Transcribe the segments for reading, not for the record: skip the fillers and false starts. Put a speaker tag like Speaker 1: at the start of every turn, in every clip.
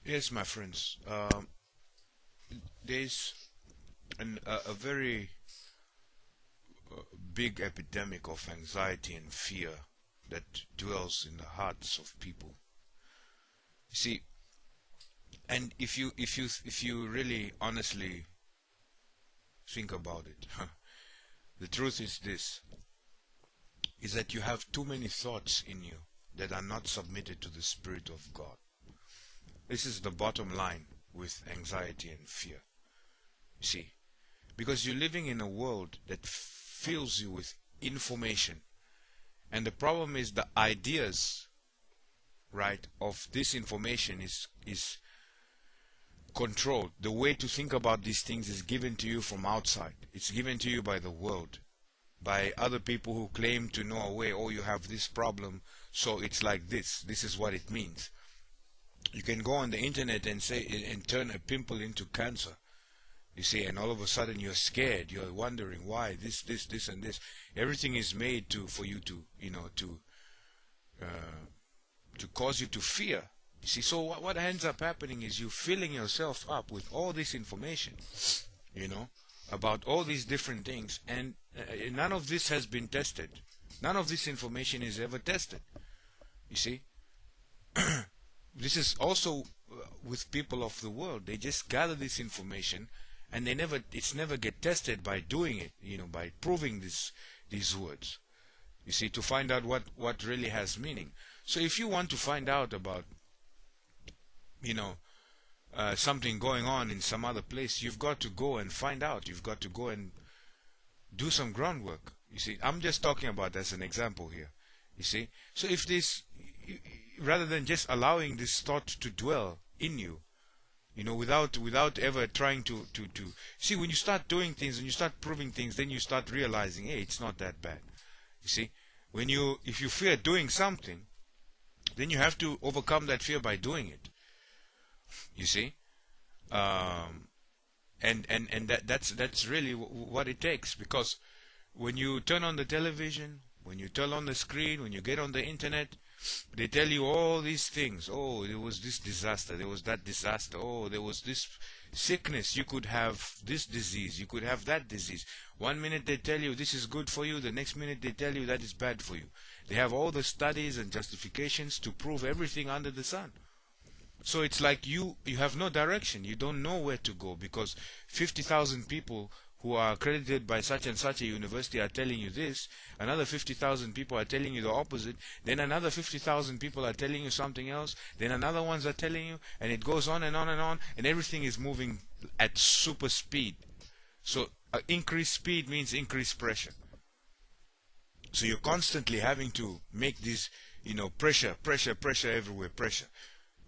Speaker 1: Yes, my friends. There's a very big epidemic of anxiety and fear that dwells in the hearts of people. You see, and if you really honestly think about it, the truth is this: is that you have too many thoughts in you that are not submitted to the Spirit of God. This is the bottom line with anxiety and fear. You see, because you're living in a world that fills you with information, and the problem is the ideas, right, of this information is controlled. The way to think about these things is given to you from outside. It's given to you by the world, by other people who claim to know a way. Oh, you have this problem, so it's like this. This is what it means. You can go on the internet and say and turn a pimple into cancer. You see, and all of a sudden you're scared. You're wondering why this, and this. Everything is made for you to, to cause you to fear. You see, so what ends up happening is you filling yourself up with all this information, about all these different things, and none of this has been tested. None of this information is ever tested. You see, this is also with people of the world. They just gather this information, and it's never get tested by doing it, by proving these words. You see, to find out what really has meaning. So if you want to find out about, something going on in some other place, you've got to go and find out. You've got to go and do some groundwork. You see, I'm just talking about as an example here. You see, so if this, rather than just allowing this thought to dwell in you, without ever trying to see, when you start doing things and you start proving things, then you start realizing, hey, it's not that bad. You see, if you fear doing something, then you have to overcome that fear by doing it. You see, and that's really what it takes. Because when you turn on the television, when you turn on the screen, when you get on the internet, they tell you all these things. Oh, there was this disaster, there was that disaster. Oh, there was this sickness. You could have this disease, you could have that disease. One minute they tell you this is good for you, the next minute they tell you that is bad for you. They have all the studies and justifications to prove everything under the sun. So it's like you have no direction. You don't know where to go, because 50,000 people who are accredited by such and such a university are telling you this. Another 50,000 people are telling you the opposite. Then another 50,000 people are telling you something else. Then another ones are telling you, and it goes on and on and on, and everything is moving at super speed. So increased speed means increased pressure. So you're constantly having to make this, pressure everywhere, pressure.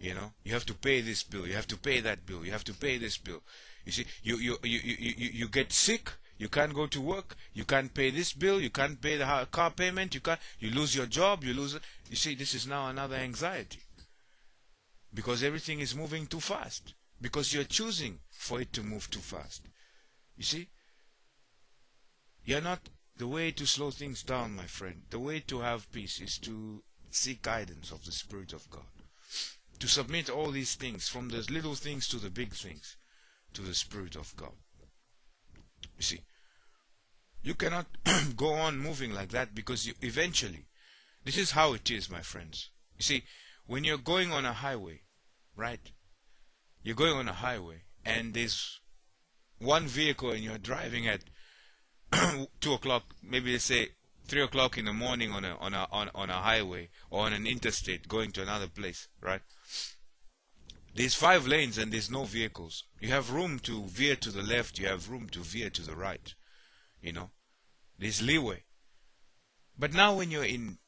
Speaker 1: You have to pay this bill, you have to pay that bill, you have to pay this bill. You see, you get sick, you can't go to work, you can't pay this bill, you can't pay the car payment, you lose your job, you see, this is now another anxiety. Because everything is moving too fast. Because you're choosing for it to move too fast. You see? You're not the way to slow things down, my friend. The way to have peace is to seek guidance of the Spirit of God. To submit all these things, from the little things to the big things, to the Spirit of God. You see, you cannot go on moving like that, because eventually, this is how it is, my friends. You see, when you're going on a highway, right? You're going on a highway, and there's one vehicle, and you're driving at 2 o'clock, maybe they say 3 o'clock in the morning on a highway or on an interstate going to another place, right? There's 5 lanes and there's no vehicles. You have room to veer to the left, you have room to veer to the right. There's leeway. But now when you're in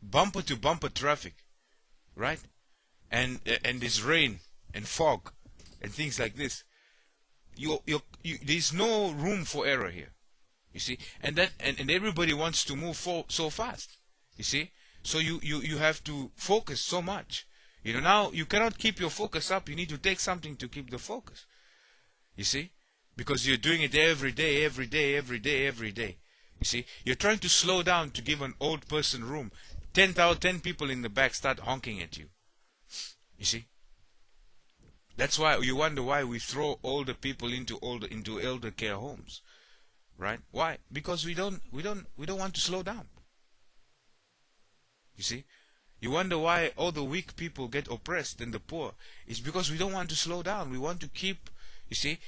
Speaker 1: bumper to bumper traffic, right? And there's rain and fog and things like this, there's no room for error here. You see, and everybody wants to move so fast. You see, so you have to focus so much. Now you cannot keep your focus up. You need to take something to keep the focus. You see, because you're doing it every day. You see, you're trying to slow down to give an old person room. 10 people in the back start honking at you. You see, That's why you wonder why we throw older people into elder care homes, right? Why? Because we don't want to slow down. You see, you wonder why all the weak people get oppressed and the poor. It's because we don't want to slow down. We want to keep, you see,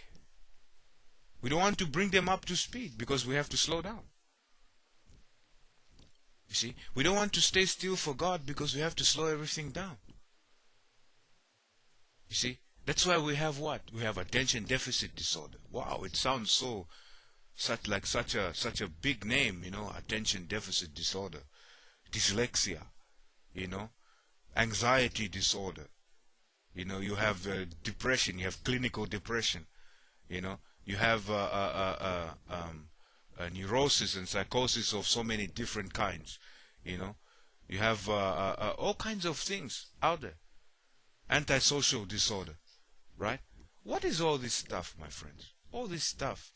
Speaker 1: we don't want to bring them up to speed because we have to slow down. You see, we don't want to stay still for God because we have to slow everything down. You see, that's why we have what? We have attention deficit disorder. Wow, it sounds such a big name, attention deficit disorder, dyslexia, anxiety disorder. You have depression. You have clinical depression. You have neurosis and psychosis of so many different kinds. You have all kinds of things out there. Antisocial disorder, right? What is all this stuff, my friends? All this stuff.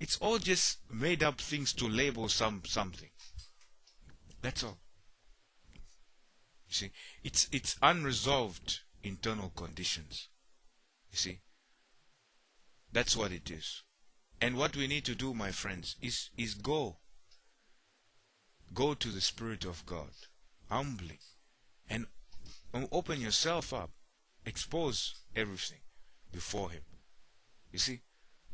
Speaker 1: It's all just made up things to label something. That's all. You see, it's unresolved internal conditions. You see, that's what it is. And what we need to do, my friends, is go to the Spirit of God humbly and open yourself up, expose everything before Him. You see,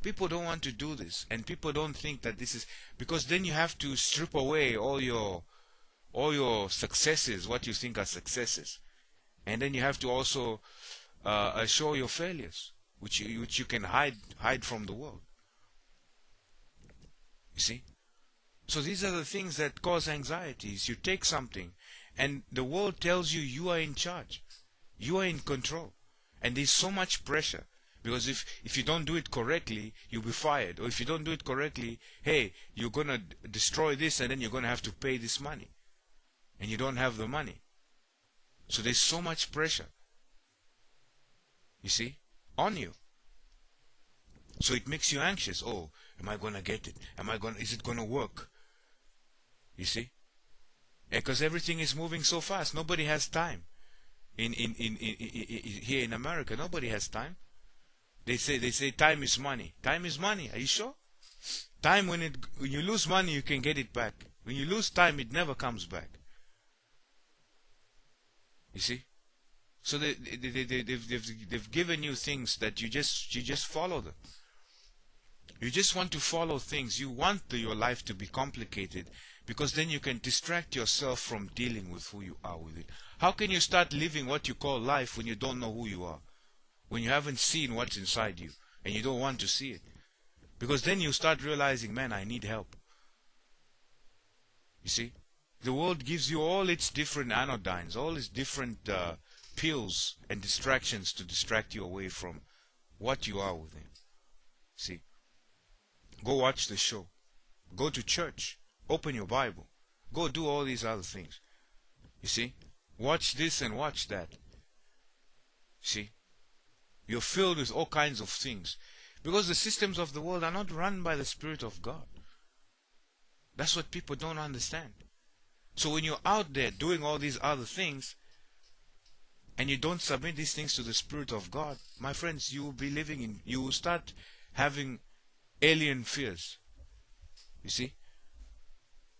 Speaker 1: people don't want to do this, and people don't think that this is, because then you have to strip away all your successes, what you think are successes, and then you have to also show your failures, which you can hide from the world. You see, so these are the things that cause anxieties. You take something, and the world tells you you are in charge, you are in control, and there's so much pressure. Because if you don't do it correctly, you'll be fired. Or if you don't do it correctly, hey, you're going to destroy this and then you're going to have to pay this money. And you don't have the money. So there's so much pressure, you see, on you. So it makes you anxious. Oh, am I going to get it? Is it going to work? You see? Because everything is moving so fast. Nobody has time. Here in America, nobody has time. They say time is money. Time is money. Are you sure? Time, when you lose money, you can get it back. When you lose time, it never comes back. You see? So they've given you things that you just follow them. You just want to follow things. You want your life to be complicated because then you can distract yourself from dealing with who you are with it. How can you start living what you call life when you don't know who you are? When you haven't seen what's inside you and you don't want to see it? Because then you start realizing, man, I need help. You see? The world gives you all its different anodynes, all its different pills and distractions to distract you away from what you are within. See? Go watch the show. Go to church. Open your Bible. Go do all these other things. You see? Watch this and watch that. See? You're filled with all kinds of things. Because the systems of the world are not run by the Spirit of God. That's what people don't understand. So when you're out there doing all these other things, and you don't submit these things to the Spirit of God, my friends, you will start having alien fears. You see?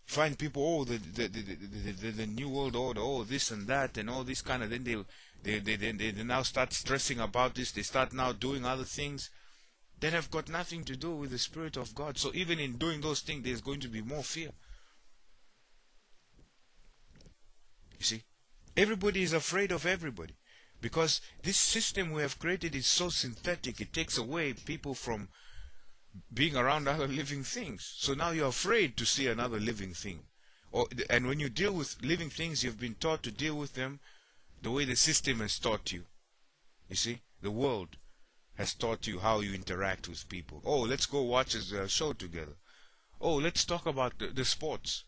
Speaker 1: Find people, oh, the New World Order, oh, this and that, and all this kind of, then they now start stressing about this. They start now doing other things that have got nothing to do with the Spirit of God. So even in doing those things, there's going to be more fear. You see? Everybody is afraid of everybody. Because this system we have created is so synthetic. It takes away people from being around other living things. So now you're afraid to see another living thing. And when you deal with living things, you've been taught to deal with them the way the system has taught you. You see? The world has taught you how you interact with people. Oh, let's go watch a show together. Oh, let's talk about the sports.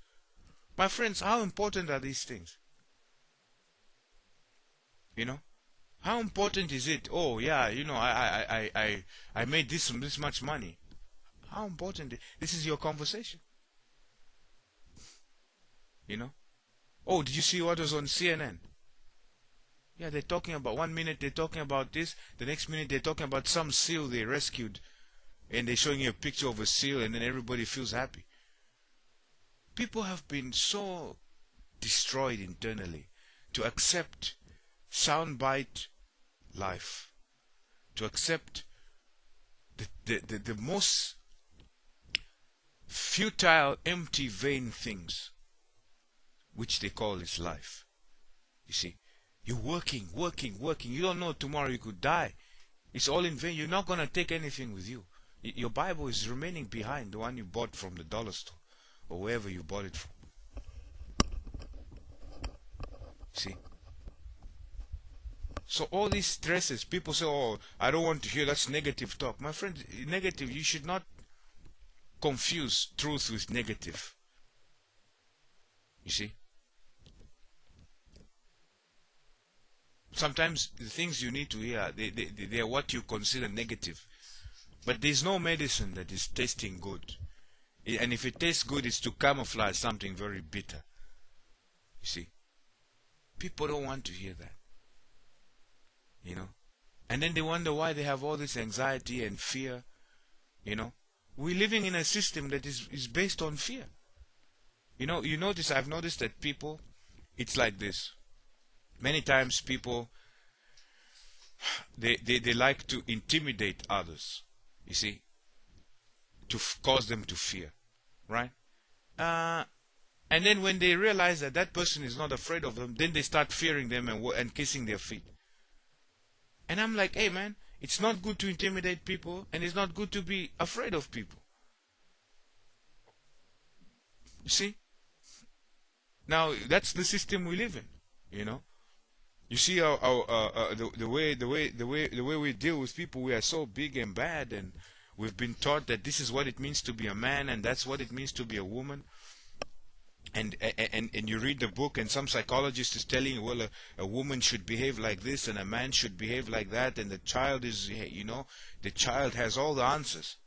Speaker 1: My friends, how important are these things? You know? How important is it? Oh, yeah, I made this much money. How important? This is your conversation. You know? Oh, did you see what was on CNN? Yeah, they're talking about, 1 minute they're talking about this, the next minute they're talking about some seal they rescued, and they're showing you a picture of a seal, and then everybody feels happy. People have been so destroyed internally to accept soundbite life, to accept the most futile, empty, vain things, which they call is life. You see, you're working. You don't know tomorrow you could die. It's all in vain. You're not going to take anything with you. Your Bible is remaining behind, the one you bought from the dollar store or wherever you bought it from. See? So all these stresses, people say, oh, I don't want to hear, that's negative talk. My friend, negative, you should not confuse truth with negative. You see? Sometimes the things you need to hear, they are what you consider negative. But there's no medicine that is tasting good. And if it tastes good, it's to camouflage something very bitter. You see? People don't want to hear that. You know? And then they wonder why they have all this anxiety and fear. You know? We're living in a system that is based on fear. You know, I've noticed that people, it's like this. Many times people, they like to intimidate others, you see, to cause them to fear, right? And then when they realize that that person is not afraid of them, then they start fearing them and kissing their feet. And I'm like, hey man, it's not good to intimidate people, and it's not good to be afraid of people. You see? Now, that's the system we live in, you know? You see the way we deal with people, we are so big and bad, and we've been taught that this is what it means to be a man, and that's what it means to be a woman. And you read the book, and some psychologist is telling you, well, a woman should behave like this, and a man should behave like that, and the child is, you know, the child has all the answers.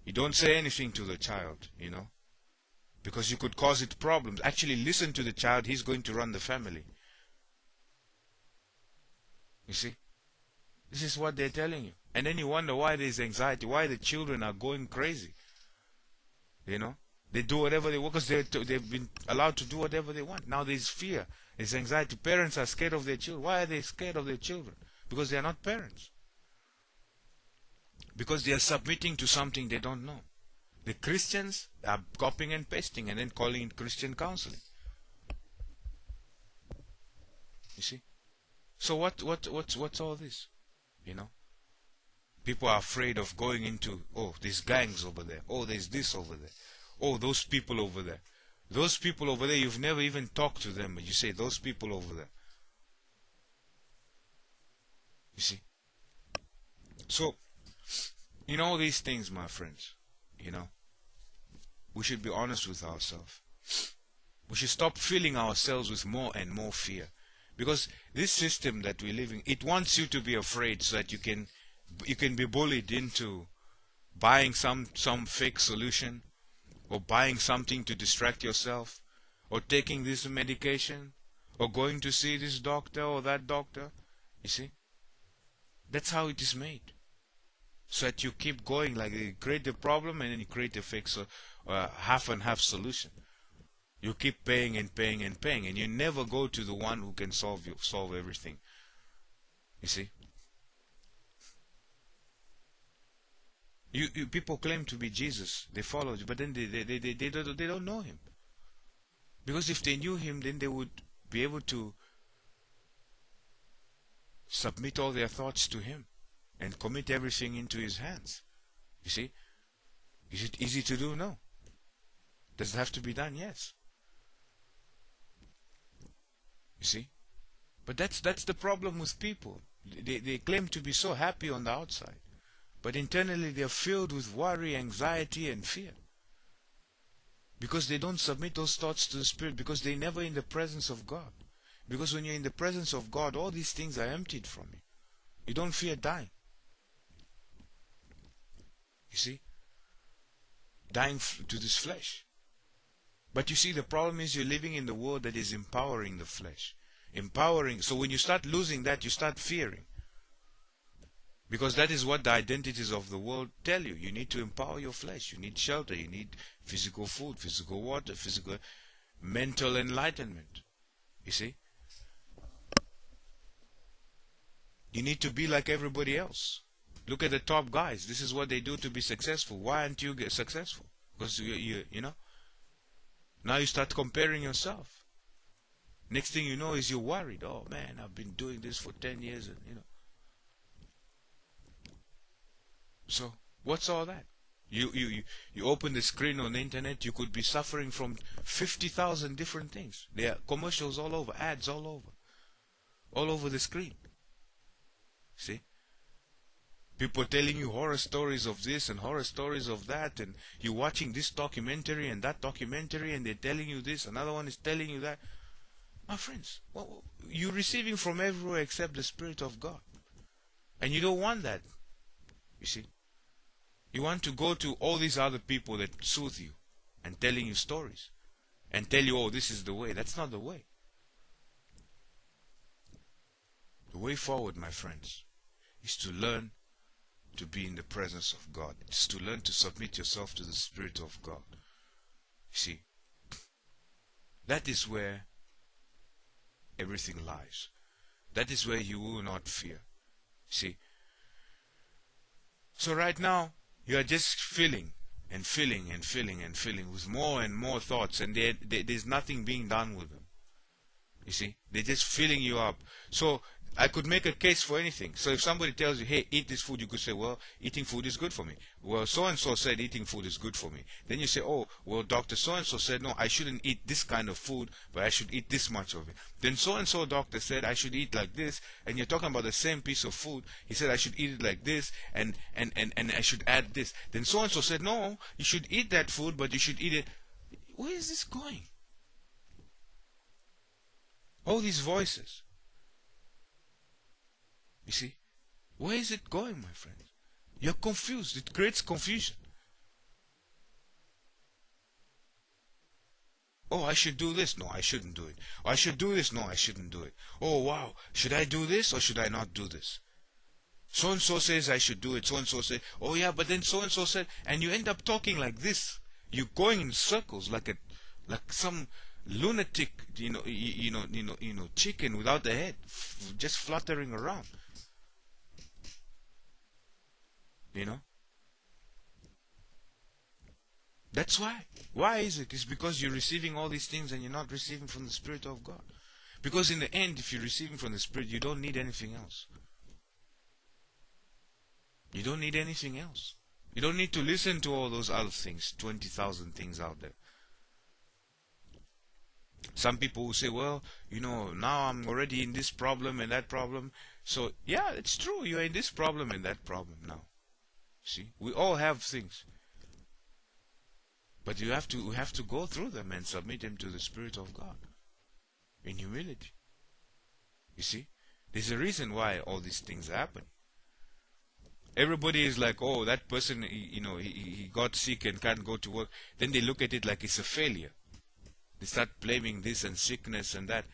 Speaker 1: You don't say anything to the child, you know, because you could cause it problems. Actually, listen to the child, he's going to run the family. You see? This is what they're telling you. And then you wonder why there's anxiety, why the children are going crazy. You know? They do whatever they want because they've been allowed to do whatever they want. Now there's fear, there's anxiety. Parents are scared of their children. Why are they scared of their children? Because they are not parents. Because they are submitting to something they don't know. The Christians are copying and pasting and then calling it Christian counseling. You see? So what's all this? You know? People are afraid of going into, oh, there's gangs over there. Oh, there's this over there. Oh, those people over there. Those people over there, you've never even talked to them, but you say, those people over there. You see? So, in all these things, my friends, you know, we should be honest with ourselves. We should stop filling ourselves with more and more fear. Because this system that we live in, it wants you to be afraid so that you can be bullied into buying some fake solution, or buying something to distract yourself, or taking this medication, or going to see this doctor or that doctor. You see? That's how it is made. So that you keep going, like you create the problem and then you create a fake half and half solution. You keep paying and paying and paying, and you never go to the one who can solve everything. You see? People claim to be Jesus. They follow you, but then they don't know him. Because if they knew him, then they would be able to submit all their thoughts to him and commit everything into his hands. You see? Is it easy to do? No. Does it have to be done? Yes. You see? But that's the problem with people. They claim to be so happy on the outside, but internally they are filled with worry, anxiety, and fear. Because they don't submit those thoughts to the Spirit, because they're never in the presence of God. Because when you're in the presence of God, all these things are emptied from you. You don't fear dying. You see? Dying to this flesh. But you see, the problem is you're living in the world that is empowering the flesh. Empowering. So when you start losing that, you start fearing. Because that is what the identities of the world tell you. You need to empower your flesh. You need shelter. You need physical food, physical water, physical mental enlightenment. You see? You need to be like everybody else. Look at the top guys. This is what they do to be successful. Why aren't you successful? Because you know. Now you start comparing yourself. Next thing you know is you're worried. Oh man, I've been doing this for 10 years, and you know. So what's all that? You open the screen on the internet, you could be suffering from 50,000 different things. There are commercials all over, ads all over the screen. See? People telling you horror stories of this and horror stories of that, and you're watching this documentary and that documentary, and they're telling you this, another one is telling you that. My friends, well, you're receiving from everywhere except the Spirit of God. And you don't want that. You see? You want to go to all these other people that soothe you and telling you stories and tell you, oh, this is the way. That's not the way. The way forward, my friends, is to learn to be in the presence of God. It's to learn to submit yourself to the Spirit of God. You see, that is where everything lies. That is where you will not fear. See? So right now, you are just filling and filling and filling and filling with more and more thoughts, and there's nothing being done with them. You see? They're just filling you up. So I could make a case for anything. So if somebody tells you, hey, eat this food, you could say, well, eating food is good for me. Well, so-and-so said eating food is good for me. Then you say, oh, well, Dr. So-and-so said, no, I shouldn't eat this kind of food, but I should eat this much of it. Then so-and-so doctor said I should eat like this, and you're talking about the same piece of food. He said I should eat it like this, and I should add this. Then so-and-so said, no, you should eat that food, but you should eat it. Where is this going? All these voices. You see, where is it going, my friends? You're confused. It creates confusion. Oh, I should do this. No, I shouldn't do it. Oh, I should do this. No, I shouldn't do it. Oh, wow. Should I do this or should I not do this? So-and-so says I should do it. So-and-so says, oh yeah, but then so-and-so said, and you end up talking like this. You're going in circles like some lunatic, chicken without a head, just fluttering around. You know? That's why. Why is it? It's because you're receiving all these things and you're not receiving from the Spirit of God. Because in the end, if you're receiving from the Spirit, you don't need anything else. You don't need anything else. You don't need to listen to all those other things, 20,000 things out there. Some people will say, well, now I'm already in this problem and that problem. So, yeah, it's true. You're in this problem and that problem now. See, we all have things. But we have to go through them and submit them to the Spirit of God. In humility. You see? There's a reason why all these things happen. Everybody is like, oh, that person, he got sick and can't go to work. Then they look at it like it's a failure. They start blaming this and sickness and that.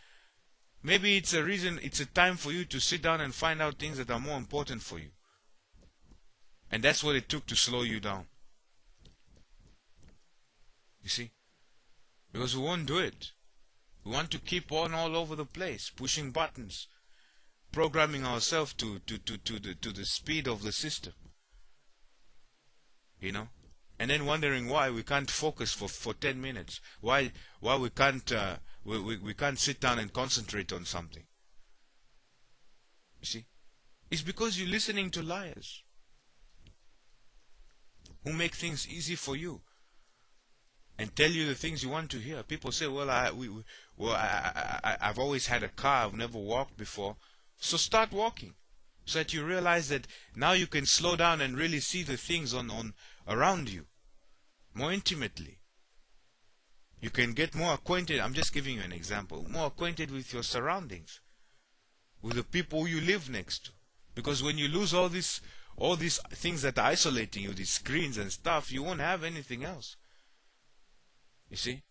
Speaker 1: Maybe it's a reason, it's a time for you to sit down and find out things that are more important for you. And that's what it took to slow you down. You see? Because we won't do it. We want to keep on all over the place, pushing buttons, programming ourselves to the speed of the system. You know? And then wondering why we can't focus for 10 minutes. Why we can't we can't sit down and concentrate on something. You see? It's because you're listening to liars who make things easy for you and tell you the things you want to hear. People say, well, I've always had a car, I've never walked before. So start walking, so that you realize that now you can slow down and really see the things on around you more intimately. You can get more acquainted. I'm just giving you an example. More acquainted with your surroundings, with the people you live next to. Because when you lose all these things that are isolating you, these screens and stuff, you won't have anything else. You see?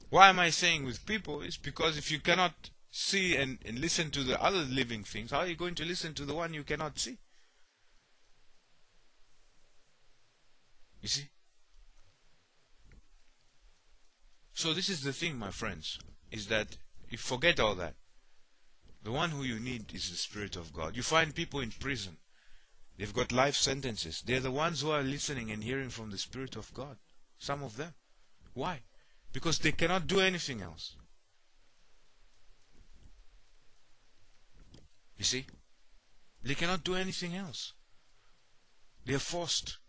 Speaker 1: Why am I saying with people? It's because if you cannot see and listen to the other living things, how are you going to listen to the one you cannot see? You see? So this is the thing, my friends, is that you forget all that. The one who you need is the Spirit of God. You find people in prison. They've got life sentences. They're the ones who are listening and hearing from the Spirit of God. Some of them. Why? Because they cannot do anything else. You see? They cannot do anything else. They are forced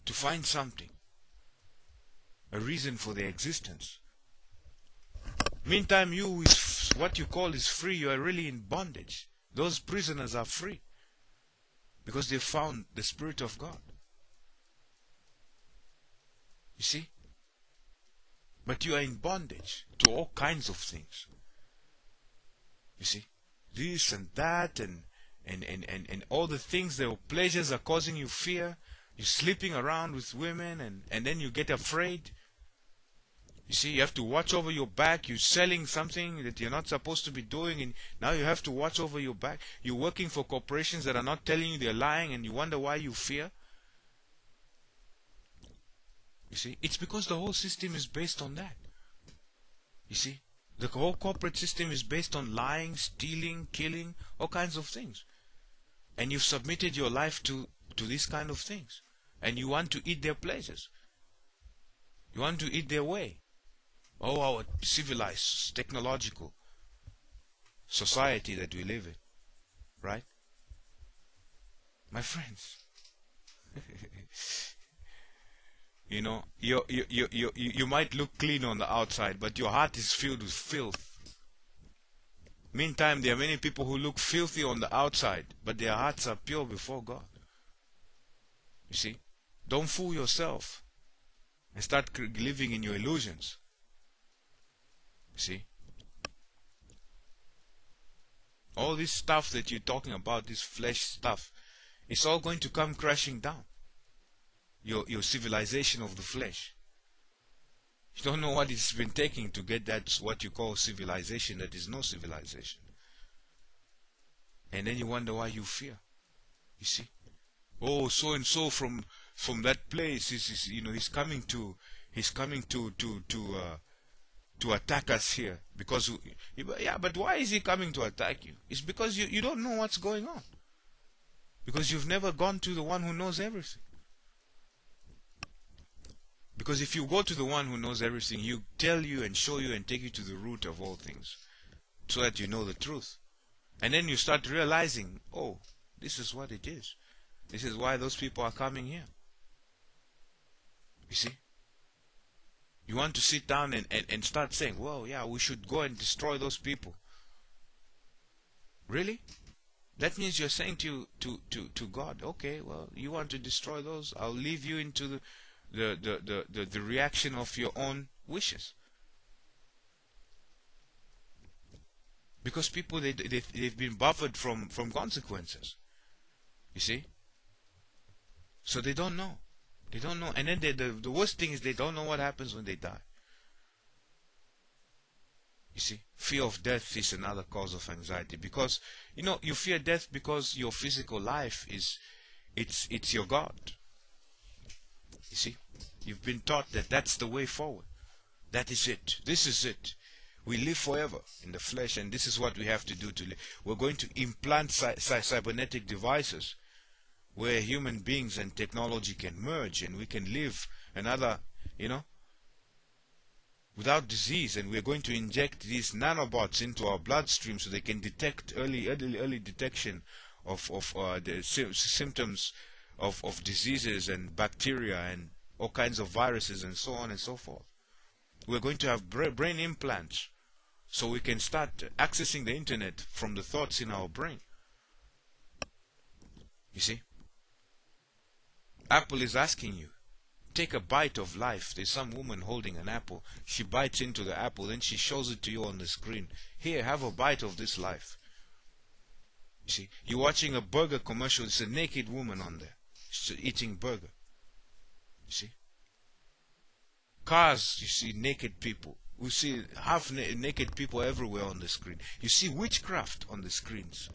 Speaker 1: to find something. A reason for their existence. Meantime, you is what you call is free, you are really in bondage. Those prisoners are free because they found the Spirit of God. You see? But you are in bondage to all kinds of things. You see? This and that and all the things, the pleasures are causing you fear. You're sleeping around with women and then you get afraid. You see, you have to watch over your back. You're selling something that you're not supposed to be doing, and now you have to watch over your back. You're working for corporations that are not telling you they're lying, and you wonder why you fear. You see, it's because the whole system is based on that. You see, the whole corporate system is based on lying, stealing, killing, all kinds of things. And you've submitted your life to these kind of things. And you want to eat their pleasures. You want to eat their way. Oh, our civilized, technological society that we live in. Right? My friends. You know, you might look clean on the outside, but your heart is filled with filth. Meantime, there are many people who look filthy on the outside, but their hearts are pure before God. You see? Don't fool yourself and start living in your illusions. You see? All this stuff that you're talking about, this flesh stuff, it's all going to come crashing down. Your civilization of the flesh. You don't know what it's been taking to get that, what you call civilization, that is no civilization. And then you wonder why you fear. You see? Oh, so and so from that place he's coming to attack us here because yeah, but why is he coming to attack you? It's because you don't know what's going on, because you've never gone to the one who knows everything. Because if you go to the one who knows everything, you tell you and show you and take you to the root of all things, so that you know the truth. And then you start realizing, oh, this is what it is. This is why those people are coming here. You see? You want to sit down and start saying, well, yeah, we should go and destroy those people. Really? That means you're saying to God, okay, well, you want to destroy those? I'll leave you into the reaction of your own wishes. Because people, they've been buffered from consequences. You see? So they don't know. They don't know. And then the worst thing is they don't know what happens when they die. You see? Fear of death is another cause of anxiety. Because, you fear death because your physical life it's your God. You see? You've been taught that that's the way forward. That is it. This is it. We live forever in the flesh, and this is what we have to do to live. We're going to implant cybernetic devices where human beings and technology can merge, and we can live another, without disease. And we're going to inject these nanobots into our bloodstream so they can detect early detection of the symptoms of diseases and bacteria and all kinds of viruses and so on and so forth. We're going to have brain implants so we can start accessing the internet from the thoughts in our brain. You see? Apple is asking you, take a bite of life. There's some woman holding an apple. She bites into the apple, then she shows it to you on the screen. Here, have a bite of this life. You see? You're watching a burger commercial. It's a naked woman on there. She's eating burger. You see? Cars, you see naked people. We see half naked people everywhere on the screen. You see witchcraft on the screens.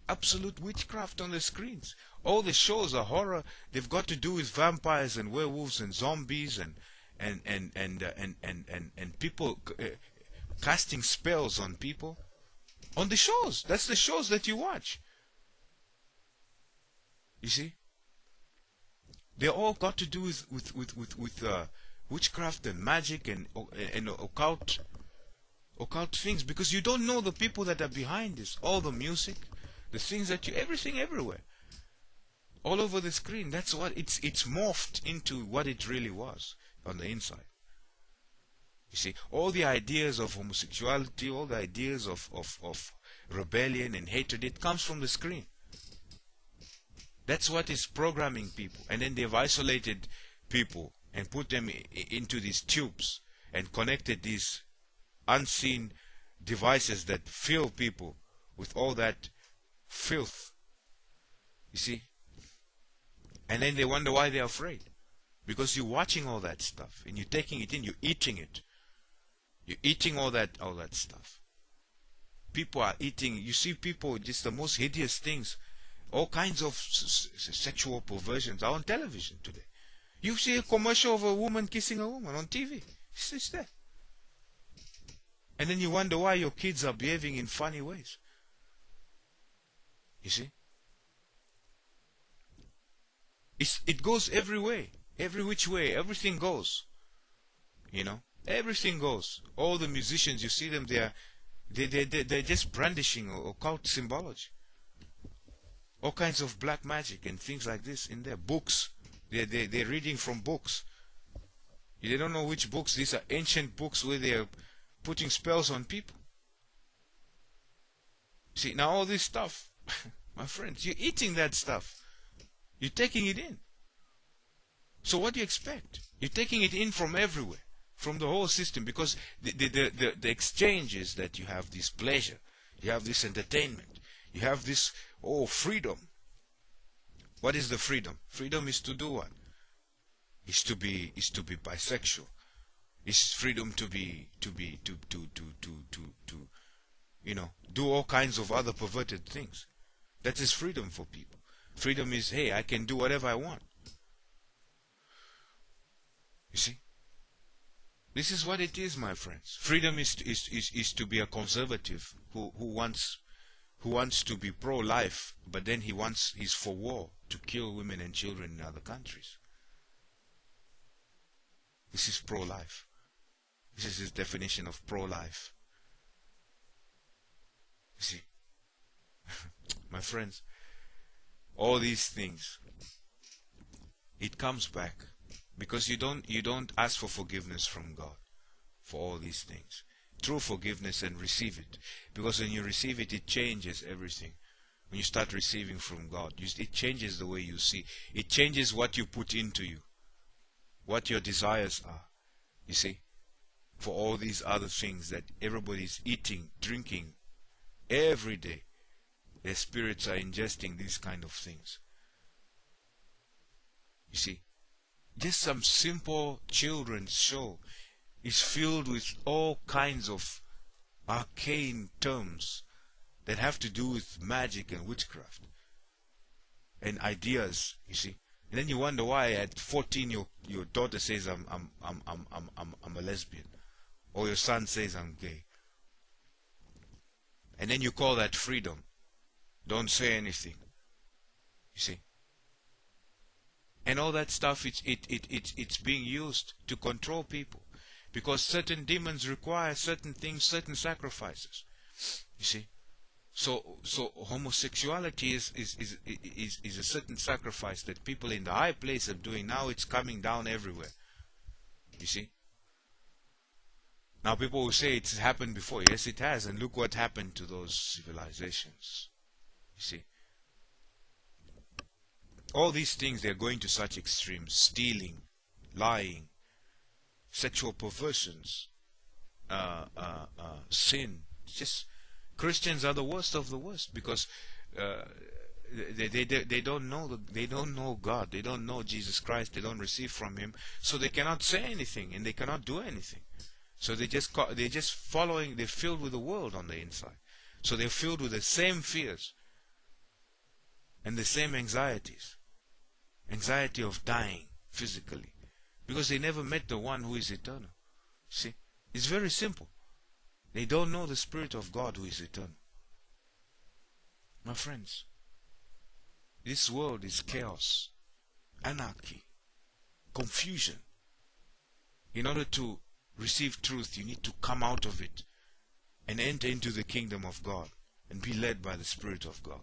Speaker 1: Absolute witchcraft on the screens. All the shows are horror. They've got to do with vampires and werewolves and zombies and people casting spells on people on the shows. That's the shows that you watch. You see, they all got to do with witchcraft and magic and occult things, because you don't know the people that are behind this. All the music, the things that everything everywhere, all over the screen. That's what it's morphed into, what it really was on the inside. You see, all the ideas of homosexuality, all the ideas of rebellion and hatred, it comes from the screen. That's what is programming people. And then they've isolated people and put them into these tubes and connected these unseen devices that fill people with all that filth. You see? And then they wonder why they're afraid. Because you're watching all that stuff and you're taking it in, you're eating it. You're eating all that stuff. People are eating, you see people, just the most hideous things. All kinds of sexual perversions are on television today. You see a commercial of a woman kissing a woman on TV. It's there. And then you wonder why your kids are behaving in funny ways. You see? It goes every way. Every which way. Everything goes. You know? Everything goes. All the musicians, you see them, they're just brandishing occult symbology. All kinds of black magic and things like this in their books. They're reading from books. They don't know which books. These are ancient books where they're putting spells on people. See, now all this stuff, my friends, you're eating that stuff. You're taking it in. So what do you expect? You're taking it in from everywhere, from the whole system, because the exchange is that you have this pleasure, you have this entertainment, you have this freedom. What is the freedom? Freedom is to do what? Is to be bisexual. It's freedom to do all kinds of other perverted things. That is freedom for people. Freedom is, hey, I can do whatever I want. You see? This is what it is, my friends. Freedom is to be a conservative who wants to be pro-life, but then he's for war, to kill women and children in other countries. This is pro-life. This is his definition of pro-life. You see? My friends, all these things, it comes back because you don't ask for forgiveness from God for all these things. True forgiveness, and receive it, because when you receive it, it changes everything. When you start receiving from God, it changes the way you see. It changes what you put into you, what your desires are. You see, for all these other things that everybody's eating, drinking every day, their spirits are ingesting these kind of things. You see, just some simple children's show is filled with all kinds of arcane terms that have to do with magic and witchcraft and ideas. You see, and then you wonder why at 14 your daughter says I'm a lesbian, or your son says I'm gay, and then you call that freedom. Don't say anything. You see, and all that stuff, it's being used to control people. Because certain demons require certain things, certain sacrifices. You see? So homosexuality is a certain sacrifice that people in the high place are doing. Now it's coming down everywhere. You see? Now people will say it's happened before. Yes, it has. And look what happened to those civilizations. You see? All these things, they're going to such extremes. Stealing, lying, sexual perversions, sin. It's just, Christians are the worst of the worst, because they don't know God, they don't know Jesus Christ, they don't receive from Him, so they cannot say anything and they cannot do anything. So they're just following, they're filled with the world on the inside. So they're filled with the same fears and the same anxieties. Anxiety of dying physically. Because they never met the one who is eternal. See? It's very simple. They don't know the Spirit of God who is eternal. My friends, this world is chaos, anarchy, confusion. In order to receive truth, you need to come out of it and enter into the kingdom of God and be led by the Spirit of God.